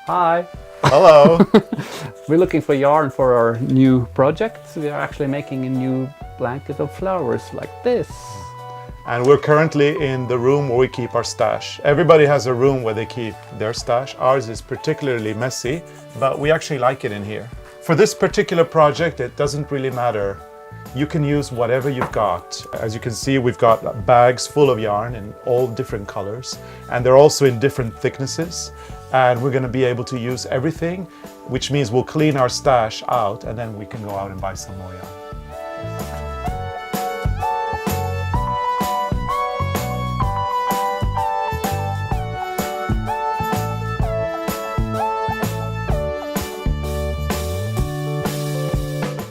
Hi! Hello! We're looking for yarn for our new project. We are actually making a new blanket of flowers like this. And we're currently in the room where we keep our stash. Everybody has a room where they keep their stash. Ours is particularly messy, but we actually like it in here. For this particular project, it doesn't really matter. You can use whatever you've got. As you can see, we've got bags full of yarn in all different colors, and they're also in different thicknesses. And we're going to be able to use everything, which means we'll clean our stash out and then we can go out and buy some more yarn.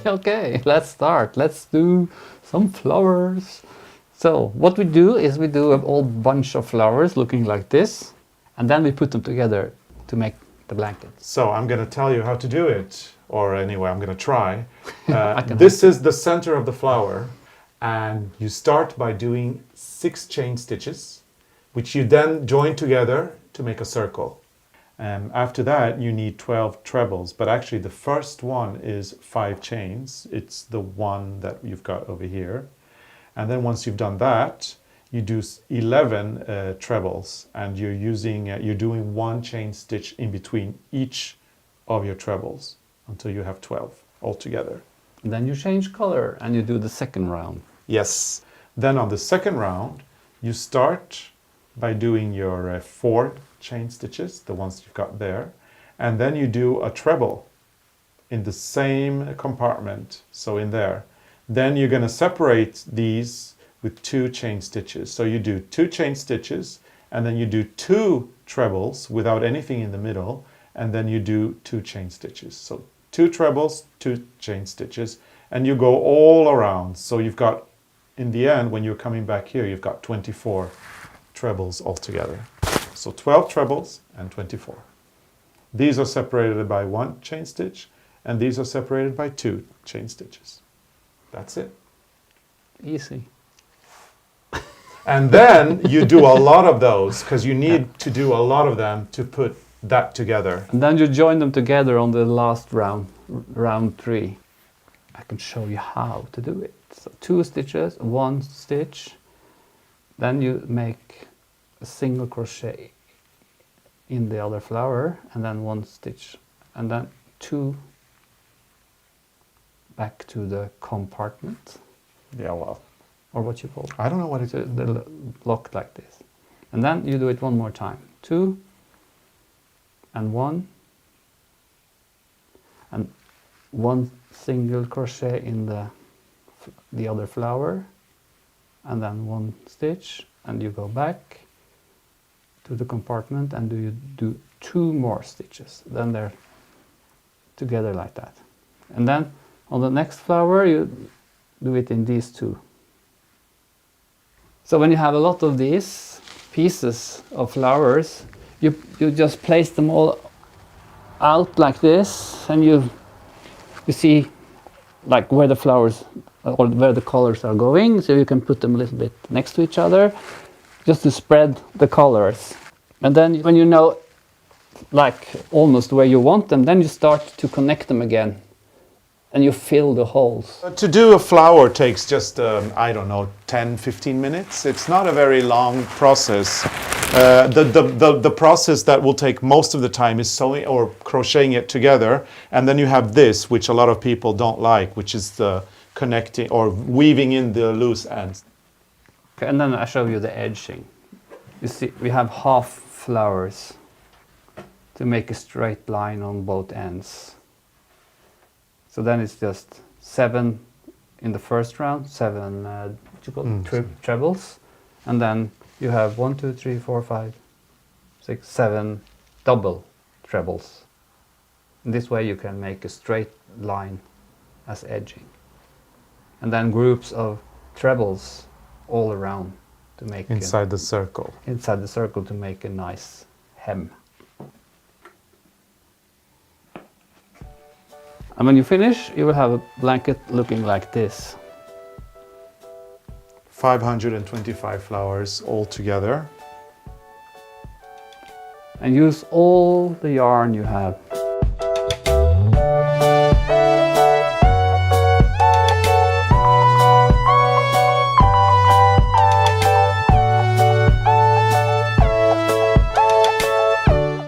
Okay, let's start. Let's do some flowers. So what we do is we do a whole bunch of flowers looking like this, and then we put them together to make the blanket. So I'm going to tell you how to do it, or anyway, I'm going to try. This is the center of the flower, and you start by doing 6 chain stitches, which you then join together to make a circle. After that, you need 12 trebles, but actually the first one is 5 chains. It's the one that you've got over here. And then once you've done that, you do 11 trebles, and you're doing 1 chain stitch in between each of your trebles until you have 12 altogether. And then you change color and you do the second round. Yes. Then on the second round, you start by doing your 4 chain stitches, the ones you've got there, and then you do a treble in the same compartment, so in there. Then you're going to separate these with 2 chain stitches. So you do 2 chain stitches, and then you do 2 trebles without anything in the middle, and then you do 2 chain stitches. So 2 trebles, 2 chain stitches, and you go all around. So you've got, in the end, when you're coming back here, you've got 24 trebles altogether. So 12 trebles and 24. These are separated by 1 chain stitch, and these are separated by 2 chain stitches. That's it. Easy. And then you do a lot of those, because you need to do a lot of them to put that together. And then you join them together on the last round, round 3. I can show you how to do it. So 2 stitches, 1 stitch, then you make a single crochet in the other flower, and then 1 stitch, and then 2 back to the compartment. Yeah, well, or what you call it. I don't know what it So is. they're locked like this. And then you do it one more time. 2 and 1 and 1 single crochet in the other flower, and then 1 stitch, and you go back to the compartment and you do 2 more stitches. Then they're together like that. And then on the next flower you do it in these 2. So when you have a lot of these pieces of flowers, you just place them all out like this, and you see like where the flowers or where the colors are going, so you can put them a little bit next to each other just to spread the colors. And then when you know like almost where you want them, then you start to connect them again and you fill the holes. To do a flower takes just, I don't know, 10-15 minutes. It's not a very long process. The process that will take most of the time is sewing or crocheting it together, and then you have this, which a lot of people don't like, which is the connecting or weaving in the loose ends. Okay, and then I show you the edging. You see, we have half flowers to make a straight line on both ends. So then it's just 7 in the first round, 7 trebles, and then you have 1, 2, 3, 4, 5, 6, 7 double trebles. In this way you can make a straight line as edging. And then groups of trebles all around to make inside the circle. Inside the circle to make a nice hem. And when you finish, you will have a blanket looking like this. 525 flowers all together. and use all the yarn you have.